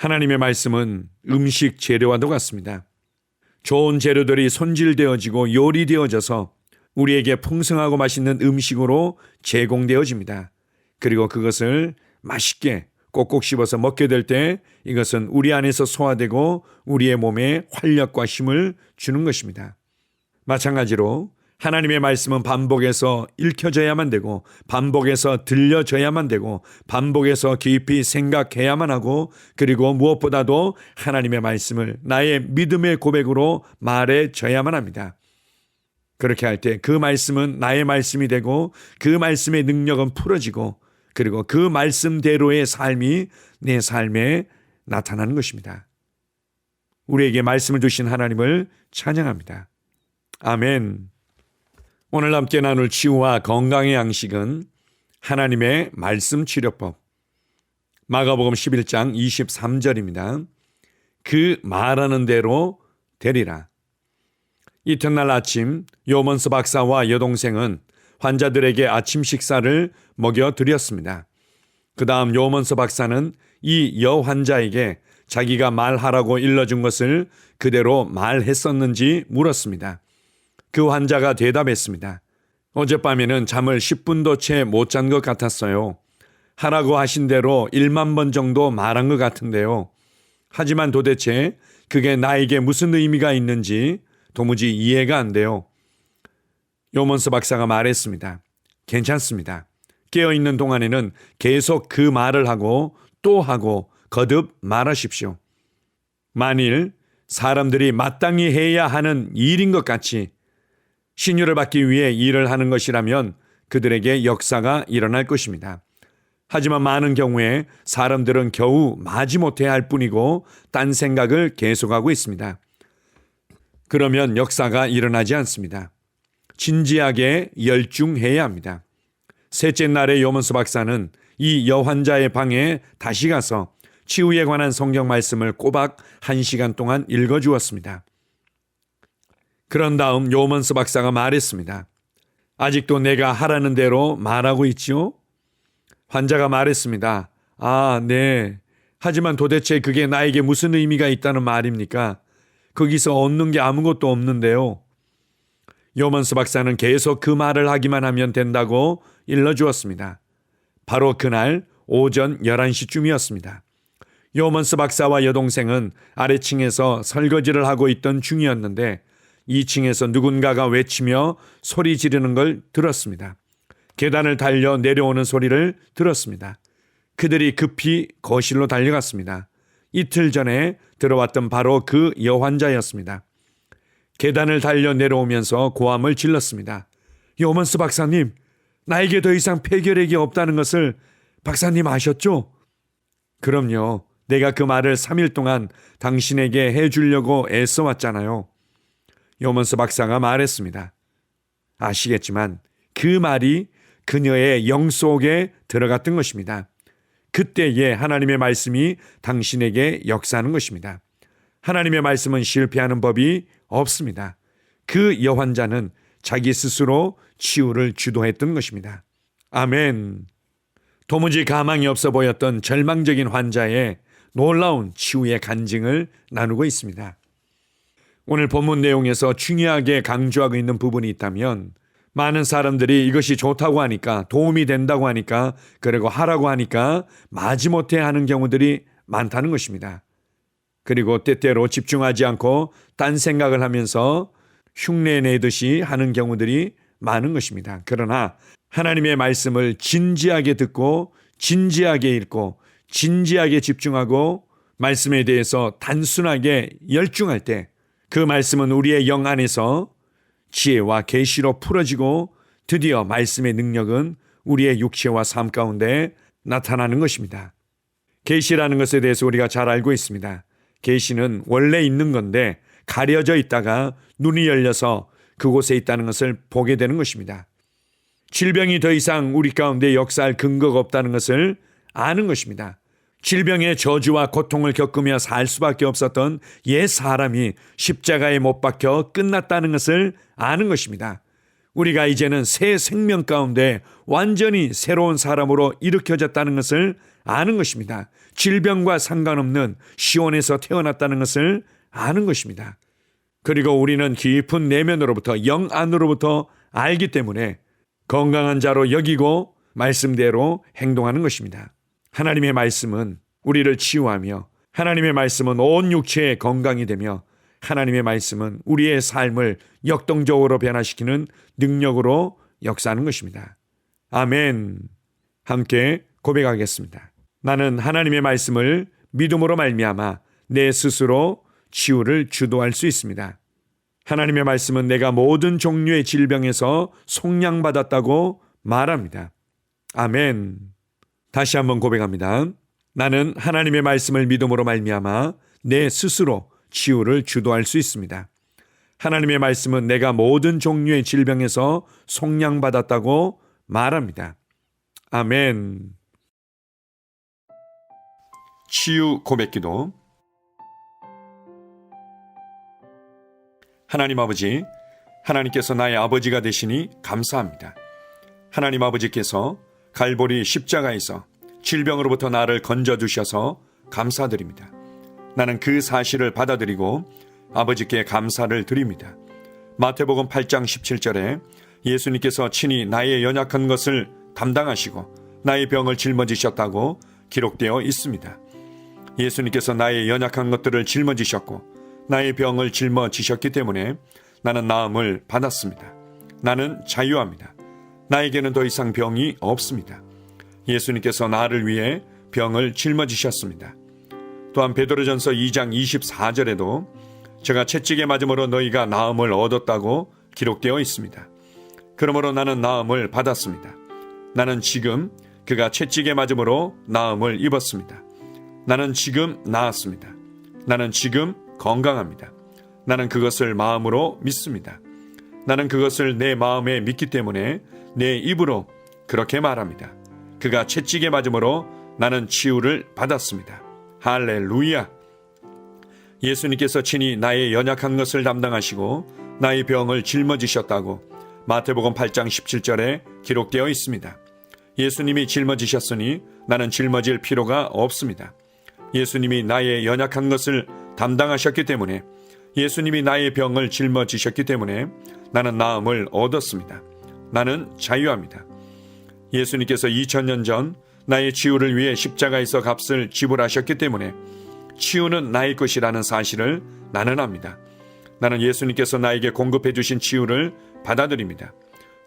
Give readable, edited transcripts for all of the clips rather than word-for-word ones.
하나님의 말씀은 음식 재료와도 같습니다. 좋은 재료들이 손질되어지고 요리되어져서 우리에게 풍성하고 맛있는 음식으로 제공되어집니다. 그리고 그것을 맛있게 꼭꼭 씹어서 먹게 될 때 이것은 우리 안에서 소화되고 우리의 몸에 활력과 힘을 주는 것입니다. 마찬가지로 하나님의 말씀은 반복해서 읽혀져야만 되고 반복해서 들려져야만 되고 반복해서 깊이 생각해야만 하고 그리고 무엇보다도 하나님의 말씀을 나의 믿음의 고백으로 말해져야만 합니다. 그렇게 할 때 그 말씀은 나의 말씀이 되고 그 말씀의 능력은 풀어지고 그리고 그 말씀대로의 삶이 내 삶에 나타나는 것입니다. 우리에게 말씀을 주신 하나님을 찬양합니다. 아멘. 오늘 함께 나눌 치유와 건강의 양식은 하나님의 말씀 치료법. 마가복음 11장 23절입니다. 그 말하는 대로 되리라. 이튿날 아침 요먼스 박사와 여동생은 환자들에게 아침 식사를 먹여드렸습니다. 그 다음 요먼스 박사는 이 여환자에게 자기가 말하라고 일러준 것을 그대로 말했었는지 물었습니다. 그 환자가 대답했습니다. 어젯밤에는 잠을 10분도 채 못 잔 것 같았어요. 하라고 하신 대로 1만 번 정도 말한 것 같은데요. 하지만 도대체 그게 나에게 무슨 의미가 있는지 도무지 이해가 안 돼요. 요먼스 박사가 말했습니다. 괜찮습니다. 깨어있는 동안에는 계속 그 말을 하고 또 하고 거듭 말하십시오. 만일 사람들이 마땅히 해야 하는 일인 것 같이 신유를 받기 위해 일을 하는 것이라면 그들에게 역사가 일어날 것입니다. 하지만 많은 경우에 사람들은 겨우 마지못해 할 뿐이고 딴 생각을 계속하고 있습니다. 그러면 역사가 일어나지 않습니다. 진지하게 열중해야 합니다. 셋째 날에 요먼스 박사는 이 여환자의 방에 다시 가서 치유에 관한 성경 말씀을 꼬박 1시간 동안 읽어주었습니다. 그런 다음 요먼스 박사가 말했습니다. 아직도 내가 하라는 대로 말하고 있지요? 환자가 말했습니다. 아, 네. 하지만 도대체 그게 나에게 무슨 의미가 있다는 말입니까? 거기서 얻는 게 아무것도 없는데요. 요먼스 박사는 계속 그 말을 하기만 하면 된다고 일러주었습니다. 바로 그날 오전 11시쯤이었습니다. 요먼스 박사와 여동생은 아래층에서 설거지를 하고 있던 중이었는데 2층에서 누군가가 외치며 소리 지르는 걸 들었습니다. 계단을 달려 내려오는 소리를 들었습니다. 그들이 급히 거실로 달려갔습니다. 이틀 전에 들어왔던 바로 그 여환자였습니다. 계단을 달려 내려오면서 고함을 질렀습니다. 요먼스 박사님, 나에게 더 이상 폐결핵이 없다는 것을 박사님 아셨죠? 그럼요. 내가 그 말을 3일 동안 당신에게 해주려고 애써왔잖아요. 요먼스 박사가 말했습니다. 아시겠지만 그 말이 그녀의 영 속에 들어갔던 것입니다. 그때에 하나님의 말씀이 당신에게 역사하는 것입니다. 하나님의 말씀은 실패하는 법이 없습니다. 그 여환자는 자기 스스로 치유를 주도했던 것입니다. 아멘. 도무지 가망이 없어 보였던 절망적인 환자의 놀라운 치유의 간증을 나누고 있습니다. 오늘 본문 내용에서 중요하게 강조하고 있는 부분이 있다면 많은 사람들이 이것이 좋다고 하니까 도움이 된다고 하니까 그리고 하라고 하니까 마지못해 하는 경우들이 많다는 것입니다. 그리고 때때로 집중하지 않고 딴 생각을 하면서 흉내내듯이 하는 경우들이 많은 것입니다. 그러나 하나님의 말씀을 진지하게 듣고 진지하게 읽고 진지하게 집중하고 말씀에 대해서 단순하게 열중할 때 그 말씀은 우리의 영 안에서 지혜와 계시로 풀어지고 드디어 말씀의 능력은 우리의 육체와 삶 가운데 나타나는 것입니다. 계시라는 것에 대해서 우리가 잘 알고 있습니다. 계시는 원래 있는 건데 가려져 있다가 눈이 열려서 그곳에 있다는 것을 보게 되는 것입니다. 질병이 더 이상 우리 가운데 역사할 근거가 없다는 것을 아는 것입니다. 질병의 저주와 고통을 겪으며 살 수밖에 없었던 옛 사람이 십자가에 못 박혀 끝났다는 것을 아는 것입니다. 우리가 이제는 새 생명 가운데 완전히 새로운 사람으로 일으켜졌다는 것을 아는 것입니다. 질병과 상관없는 시온에서 태어났다는 것을 아는 것입니다. 그리고 우리는 깊은 내면으로부터 영 안으로부터 알기 때문에 건강한 자로 여기고 말씀대로 행동하는 것입니다. 하나님의 말씀은 우리를 치유하며 하나님의 말씀은 온 육체의 건강이 되며 하나님의 말씀은 우리의 삶을 역동적으로 변화시키는 능력으로 역사하는 것입니다. 아멘. 함께 고백하겠습니다. 나는 하나님의 말씀을 믿음으로 말미암아 내 스스로 치유를 주도할 수 있습니다. 하나님의 말씀은 내가 모든 종류의 질병에서 속량받았다고 말합니다. 아멘. 다시 한번 고백합니다. 나는 하나님의 말씀을 믿음으로 말미암아 내 스스로 치유를 주도할 수 있습니다. 하나님의 말씀은 내가 모든 종류의 질병에서 속량받았다고 말합니다. 아멘. 치유 고백기도. 하나님 아버지, 하나님께서 나의 아버지가 되시니 감사합니다. 하나님 아버지께서 갈보리 십자가에서 질병으로부터 나를 건져주셔서 감사드립니다. 나는 그 사실을 받아들이고 아버지께 감사를 드립니다. 마태복음 8장 17절에 예수님께서 친히 나의 연약한 것을 담당하시고 나의 병을 짊어지셨다고 기록되어 있습니다. 예수님께서 나의 연약한 것들을 짊어지셨고 나의 병을 짊어지셨기 때문에 나는 나음을 받았습니다. 나는 자유합니다. 나에게는 더 이상 병이 없습니다. 예수님께서 나를 위해 병을 짊어지셨습니다. 또한 베드로전서 2장 24절에도 제가 채찍에 맞음으로 너희가 나음을 얻었다고 기록되어 있습니다. 그러므로 나는 나음을 받았습니다. 나는 지금 그가 채찍에 맞음으로 나음을 입었습니다. 나는 지금 나았습니다. 나는 지금 건강합니다. 나는 그것을 마음으로 믿습니다. 나는 그것을 내 마음에 믿기 때문에 내 입으로 그렇게 말합니다. 그가 채찍에 맞음으로 나는 치유를 받았습니다. 할렐루야! 예수님께서 친히 나의 연약한 것을 담당하시고 나의 병을 짊어지셨다고 마태복음 8장 17절에 기록되어 있습니다. 예수님이 짊어지셨으니 나는 짊어질 필요가 없습니다. 예수님이 나의 연약한 것을 담당하셨기 때문에 예수님이 나의 병을 짊어지셨기 때문에 나는 나음을 얻었습니다. 나는 자유합니다. 예수님께서 2000년 전 나의 치유를 위해 십자가에서 값을 지불하셨기 때문에 치유는 나의 것이라는 사실을 나는 압니다. 나는 예수님께서 나에게 공급해 주신 치유를 받아들입니다.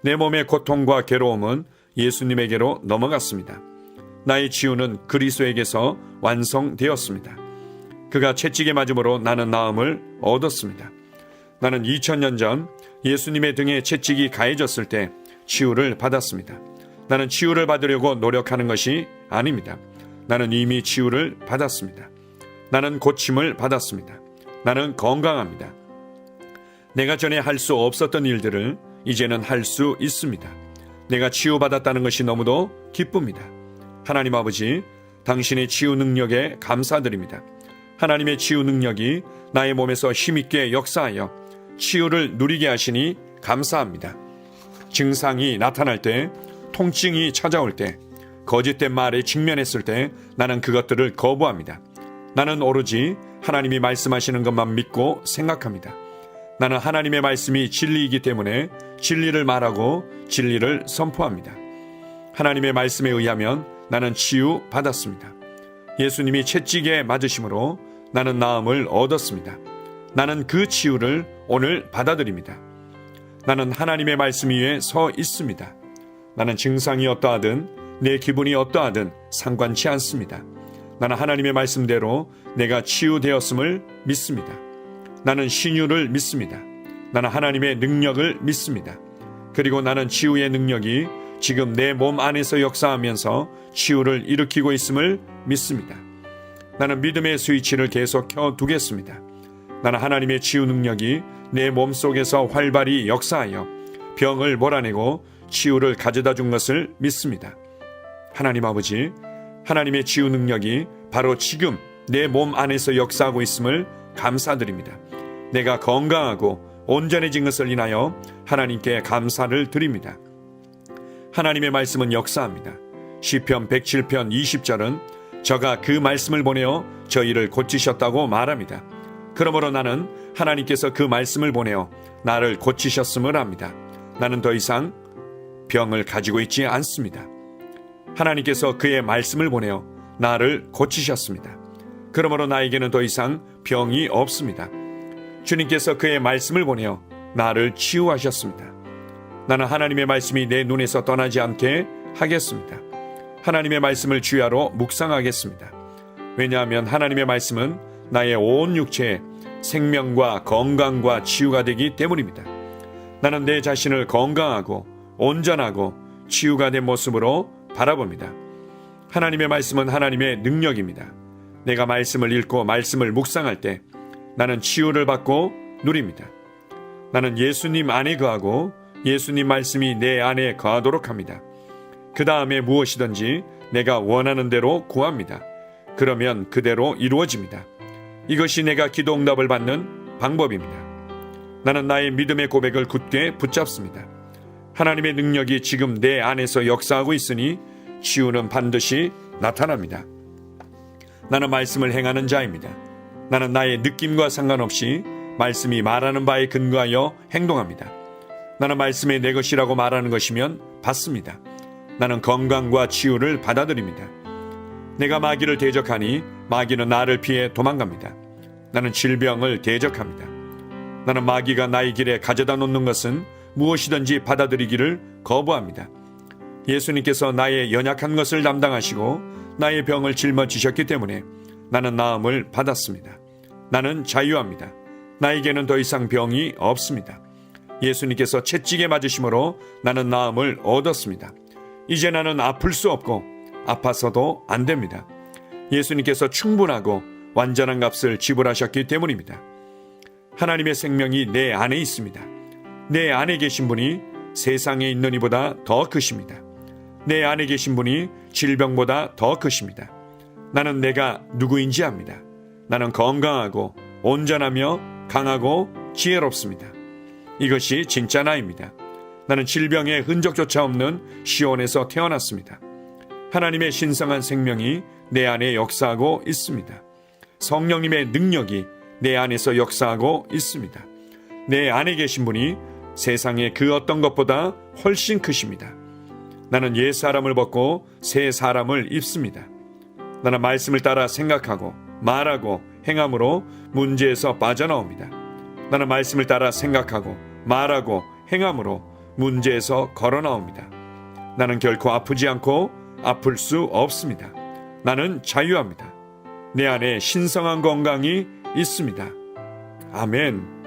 내 몸의 고통과 괴로움은 예수님에게로 넘어갔습니다. 나의 치유는 그리스도에게서 완성되었습니다. 그가 채찍에 맞음으로 나는 나음을 얻었습니다. 나는 2000년 전 예수님의 등에 채찍이 가해졌을 때 치유를 받았습니다. 나는 치유를 받으려고 노력하는 것이 아닙니다. 나는 이미 치유를 받았습니다. 나는 고침을 받았습니다. 나는 건강합니다. 내가 전에 할 수 없었던 일들을 이제는 할 수 있습니다. 내가 치유받았다는 것이 너무도 기쁩니다. 하나님 아버지, 당신의 치유 능력에 감사드립니다. 하나님의 치유 능력이 나의 몸에서 힘있게 역사하여 치유를 누리게 하시니 감사합니다. 증상이 나타날 때, 통증이 찾아올 때, 거짓된 말에 직면했을 때 나는 그것들을 거부합니다. 나는 오로지 하나님이 말씀하시는 것만 믿고 생각합니다. 나는 하나님의 말씀이 진리이기 때문에 진리를 말하고 진리를 선포합니다. 하나님의 말씀에 의하면 나는 치유받았습니다. 예수님이 채찍에 맞으심으로 나는 나음을 얻었습니다. 나는 그 치유를 오늘 받아들입니다. 나는 하나님의 말씀 위에 서 있습니다. 나는 증상이 어떠하든 내 기분이 어떠하든 상관치 않습니다. 나는 하나님의 말씀대로 내가 치유되었음을 믿습니다. 나는 신유를 믿습니다. 나는 하나님의 능력을 믿습니다. 그리고 나는 치유의 능력이 지금 내 몸 안에서 역사하면서 치유를 일으키고 있음을 믿습니다. 나는 믿음의 스위치를 계속 켜두겠습니다. 나는 하나님의 치유 능력이 내 몸속에서 활발히 역사하여 병을 몰아내고 치유를 가져다 준 것을 믿습니다. 하나님 아버지, 하나님의 치유 능력이 바로 지금 내 몸 안에서 역사하고 있음을 감사드립니다. 내가 건강하고 온전해진 것을 인하여 하나님께 감사를 드립니다. 하나님의 말씀은 역사합니다. 시편 107편 20절은 저가 그 말씀을 보내어 저희를 고치셨다고 말합니다. 그러므로 나는 하나님께서 그 말씀을 보내어 나를 고치셨음을 압니다. 나는 더 이상 병을 가지고 있지 않습니다. 하나님께서 그의 말씀을 보내어 나를 고치셨습니다. 그러므로 나에게는 더 이상 병이 없습니다. 주님께서 그의 말씀을 보내어 나를 치유하셨습니다. 나는 하나님의 말씀이 내 눈에서 떠나지 않게 하겠습니다. 하나님의 말씀을 주야로 묵상하겠습니다. 왜냐하면 하나님의 말씀은 나의 온 육체에 생명과 건강과 치유가 되기 때문입니다. 나는 내 자신을 건강하고 온전하고 치유가 된 모습으로 바라봅니다. 하나님의 말씀은 하나님의 능력입니다. 내가 말씀을 읽고 말씀을 묵상할 때 나는 치유를 받고 누립니다. 나는 예수님 안에 거하고 예수님 말씀이 내 안에 거하도록 합니다. 그 다음에 무엇이든지 내가 원하는 대로 구합니다. 그러면 그대로 이루어집니다. 이것이 내가 기도 응답을 받는 방법입니다. 나는 나의 믿음의 고백을 굳게 붙잡습니다. 하나님의 능력이 지금 내 안에서 역사하고 있으니 치유는 반드시 나타납니다. 나는 말씀을 행하는 자입니다. 나는 나의 느낌과 상관없이 말씀이 말하는 바에 근거하여 행동합니다. 나는 말씀이 내 것이라고 말하는 것이면 받습니다. 나는 건강과 치유를 받아들입니다. 내가 마귀를 대적하니 마귀는 나를 피해 도망갑니다. 나는 질병을 대적합니다. 나는 마귀가 나의 길에 가져다 놓는 것은 무엇이든지 받아들이기를 거부합니다. 예수님께서 나의 연약한 것을 담당하시고 나의 병을 짊어지셨기 때문에 나는 나음을 받았습니다. 나는 자유합니다. 나에게는 더 이상 병이 없습니다. 예수님께서 채찍에 맞으심으로 나는 나음을 얻었습니다. 이제 나는 아플 수 없고 아파서도 안 됩니다. 예수님께서 충분하고 완전한 값을 지불하셨기 때문입니다. 하나님의 생명이 내 안에 있습니다. 내 안에 계신 분이 세상에 있는 이보다 더 크십니다. 내 안에 계신 분이 질병보다 더 크십니다. 나는 내가 누구인지 압니다. 나는 건강하고 온전하며 강하고 지혜롭습니다. 이것이 진짜 나입니다. 나는 질병의 흔적조차 없는 시온에서 태어났습니다. 하나님의 신성한 생명이 내 안에 역사하고 있습니다. 성령님의 능력이 내 안에서 역사하고 있습니다. 내 안에 계신 분이 세상의 그 어떤 것보다 훨씬 크십니다. 나는 옛 사람을 벗고 새 사람을 입습니다. 나는 말씀을 따라 생각하고 말하고 행함으로 문제에서 빠져나옵니다. 나는 말씀을 따라 생각하고 말하고 행함으로 문제에서 걸어나옵니다. 나는 결코 아프지 않고 아플 수 없습니다. 나는 자유합니다. 내 안에 신성한 건강이 있습니다. 아멘.